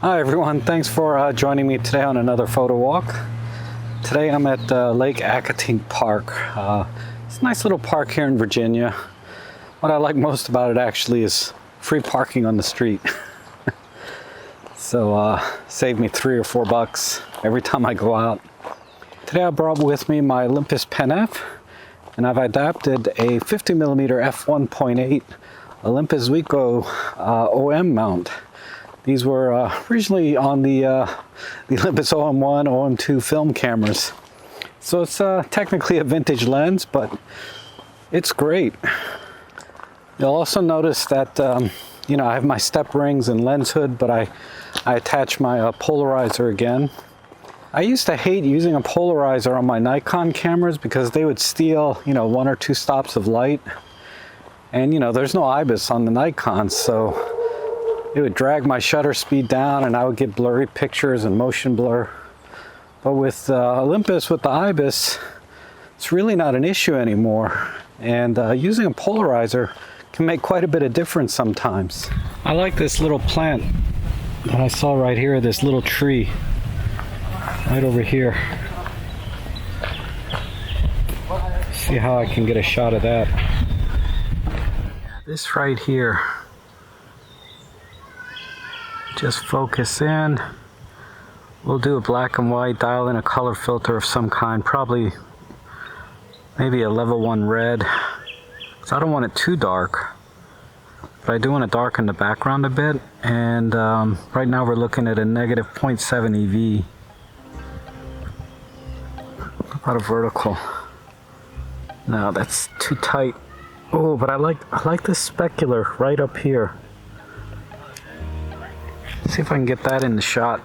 Hi everyone, thanks for joining me today on another photo walk. Today I'm at Lake Accotink Park. It's a nice little park here in Virginia. What I like most about it actually is free parking on the street. So save me $3 or $4 every time I go out. Today I brought with me my Olympus Pen F, and I've adapted a 50mm f1.8 Olympus Ricoh OM mount. These were originally on the Olympus OM1, OM2 film cameras. So it's technically a vintage lens, but it's great. You'll also notice that I have my step rings and lens hood, but I attach my polarizer again. I used to hate using a polarizer on my Nikon cameras because they would steal, 1 or 2 stops of light. And there's no IBIS on the Nikon, so it would drag my shutter speed down and I would get blurry pictures and motion blur. But with Olympus, with the IBIS, it's really not an issue anymore. And using a polarizer can make quite a bit of difference sometimes. I like this little plant that I saw right here, this little tree right over here. See how I can get a shot of that. This right here. Just focus in. We'll do a black and white, dial in a color filter of some kind, probably maybe a level 1 red, because I don't want it too dark, but I do want to darken the background a bit. And right now we're looking at a negative 0.7 EV. What about a vertical? No, that's too tight. Oh, but I like this specular right up here. See if I can get that in the shot.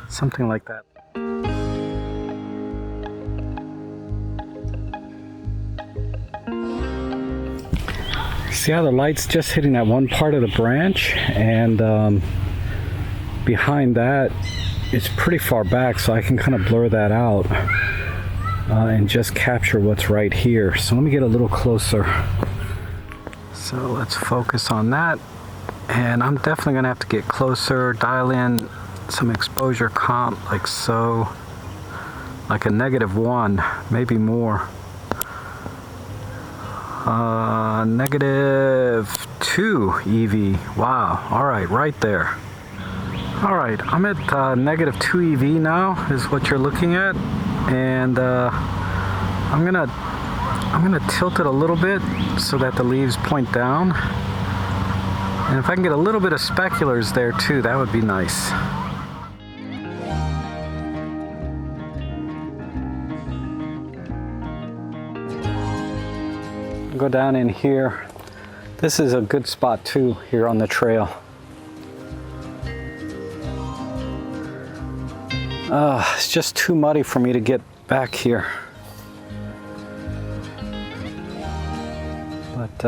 Something like that. See how the light's just hitting that one part of the branch, and behind that it's pretty far back, so I can kind of blur that out and just capture what's right here. So let me get a little closer. So let's focus on that. And I'm definitely going to have to get closer, dial in some exposure comp, like so, like a -1, maybe more. -2 EV, wow, all right, right there. All right, I'm at -2 EV now, is what you're looking at. And I'm gonna tilt it a little bit so that the leaves point down. And if I can get a little bit of speculars there too, that would be nice. Go down in here. This is a good spot too, here on the trail. It's just too muddy for me to get back here. But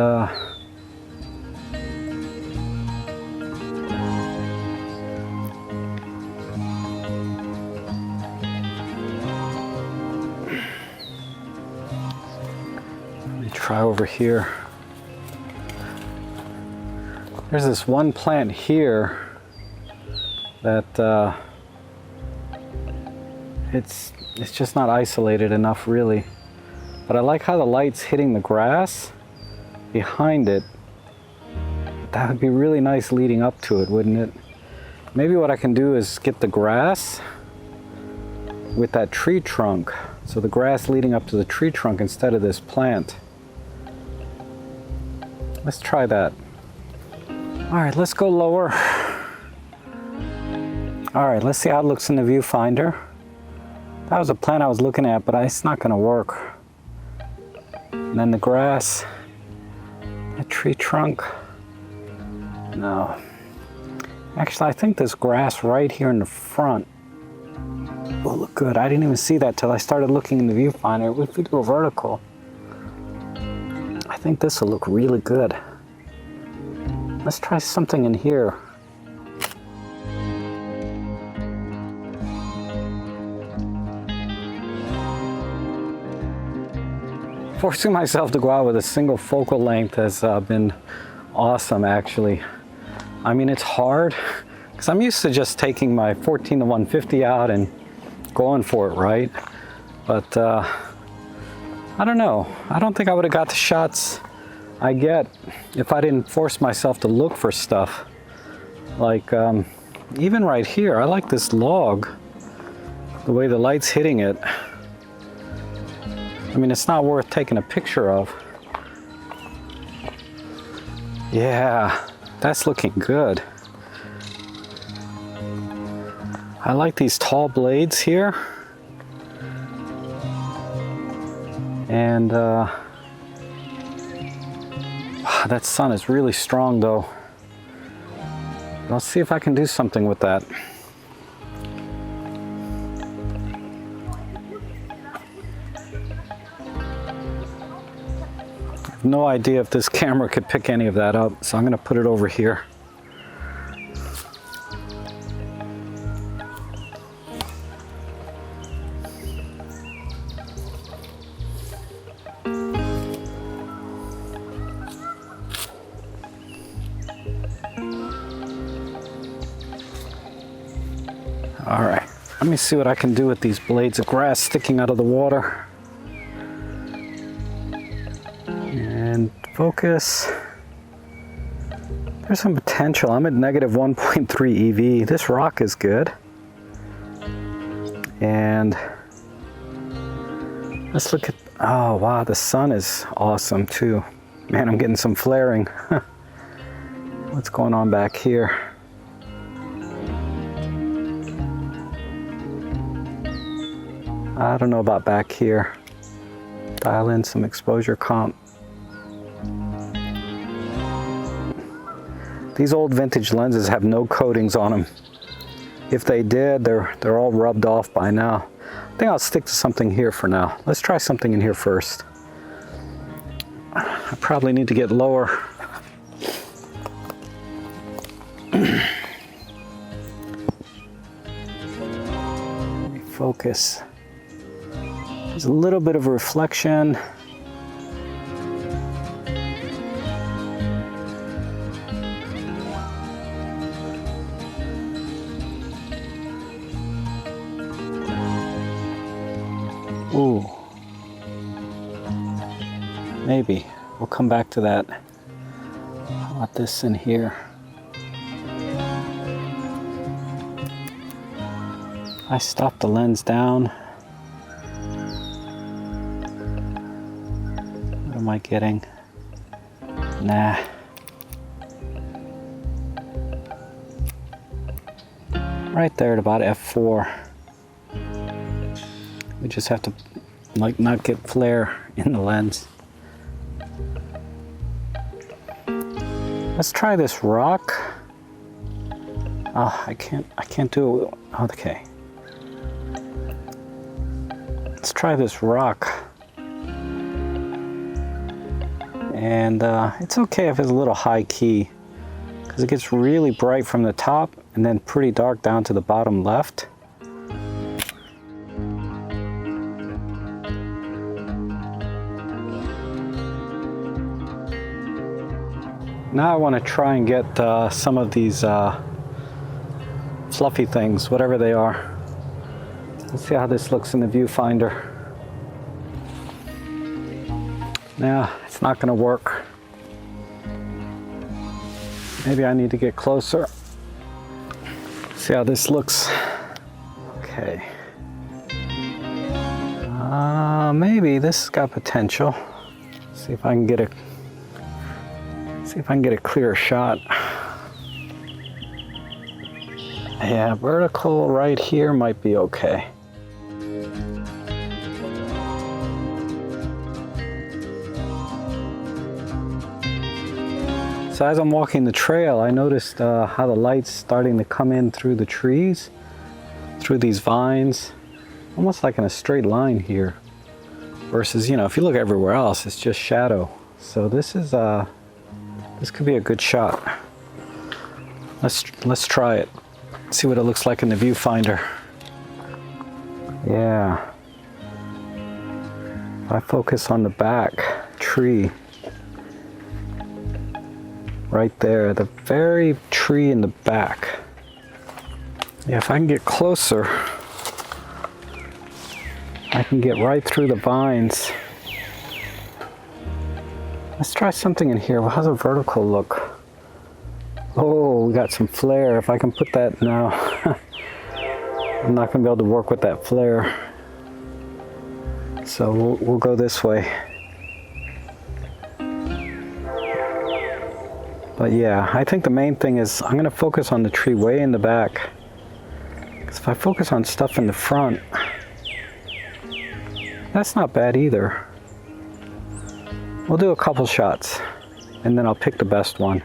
try over here. There's this one plant here that it's just not isolated enough really. But I like how the light's hitting the grass behind it. That would be really nice leading up to it, wouldn't it? Maybe what I can do is get the grass with that tree trunk. So the grass leading up to the tree trunk instead of this plant. Let's try that. All right, let's go lower. All right, let's see how it looks in the viewfinder. That was a plant I was looking at, but it's not gonna work. And then the grass, the tree trunk. No. Actually, I think this grass right here in the front will look good. I didn't even see that till I started looking in the viewfinder. If we do a vertical, I think this will look really good. Let's try something in here. Forcing myself to go out with a single focal length has been awesome, actually. I mean, it's hard Because I'm used to just taking my 14 to 150 out and going for it, right? But I don't know. I don't think I would have got the shots I get if I didn't force myself to look for stuff. Like even right here, I like this log, the way the light's hitting it. I mean, it's not worth taking a picture of. Yeah, that's looking good. I like these tall blades here. And wow, that sun is really strong though. I'll see if I can do something with that. I have no idea if this camera could pick any of that up, so I'm going to put it over here. All right, let me see what I can do with these blades of grass sticking out of the water. And focus. There's some potential. I'm at negative 1.3 EV. This rock is good. And let's look at, oh wow, the sun is awesome too. Man, I'm getting some flaring. What's going on back here? I don't know about back here. Dial in some exposure comp. These old vintage lenses have no coatings on them. If they did, they're all rubbed off by now. I think I'll stick to something here for now. Let's try something in here first. I probably need to get lower. Focus. There's a little bit of a reflection. Ooh. Maybe. We'll come back to that. How about this in here? I stopped the lens down. What am I getting? Nah. Right there at about f4. We just have to like not get flare in the lens. Let's try this rock. Oh, I can't do it. Okay. Let's try this rock. And it's okay if it's a little high key, because it gets really bright from the top and then pretty dark down to the bottom left. Now I want to try and get some of these fluffy things, whatever they are. Let's see how this looks in the viewfinder. Nah, it's not going to work. Maybe I need to get closer. See how this looks. Okay. Maybe this has got potential. See if I can get a clearer shot. Yeah, vertical right here might be okay. So as I'm walking the trail, I noticed how the light's starting to come in through the trees, through these vines, almost like in a straight line here. Versus, you know, if you look everywhere else, it's just shadow. So this is this could be a good shot. Let's try it. See what it looks like in the viewfinder. Yeah. If I focus on the back tree, right there, the very tree in the back. Yeah, if I can get closer, I can get right through the vines. Let's try something in here. Well, how's a vertical look? Oh, we got some flare. If I can put that now, I'm not going to be able to work with that flare. So we'll go this way. But yeah, I think the main thing is I'm going to focus on the tree way in the back. Because if I focus on stuff in the front, that's not bad either. We'll do a couple shots and then I'll pick the best one.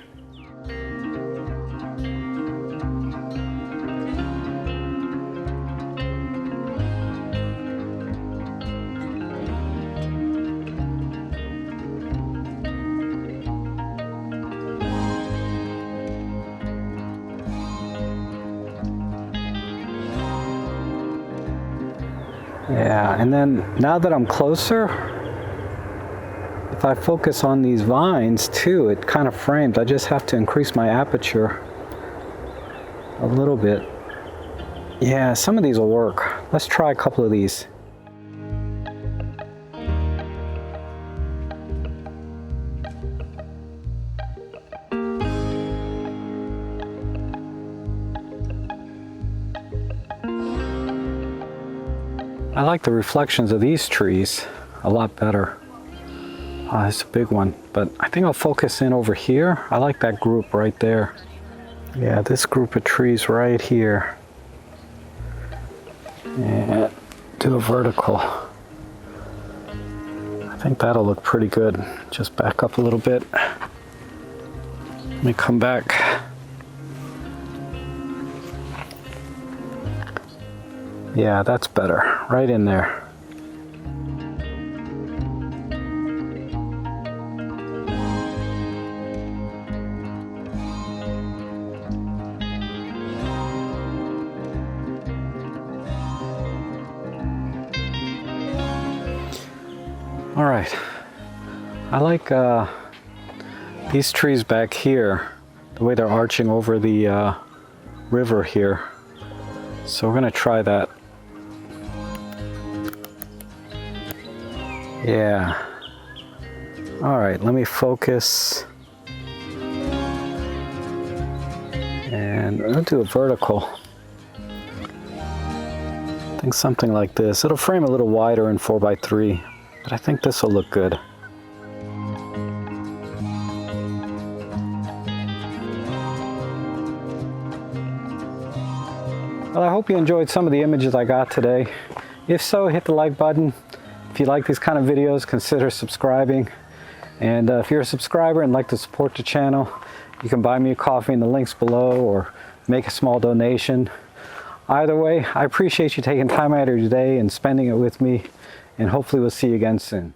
Yeah, and then now that I'm closer, if I focus on these vines too, it kind of frames. I just have to increase my aperture a little bit. Yeah, some of these will work. Let's try a couple of these. I like the reflections of these trees a lot better. Oh, it's a big one, but I think I'll focus in over here. I like that group right there. Yeah, this group of trees right here. And do a vertical. I think that'll look pretty good. Just back up a little bit. Let me come back. Yeah, that's better. Right in there. All right. I like these trees back here, the way they're arching over the river here. So we're gonna try that. Yeah. All right, let me focus. And I'm gonna do a vertical. I think something like this. It'll frame a little wider in 4x3, but I think this will look good. Well, I hope you enjoyed some of the images I got today. If so, hit the like button. If you like these kind of videos, consider subscribing. And if you're a subscriber and like to support the channel, you can buy me a coffee in the links below or make a small donation. Either way, I appreciate you taking time out of your day and spending it with me, and hopefully we'll see you again soon.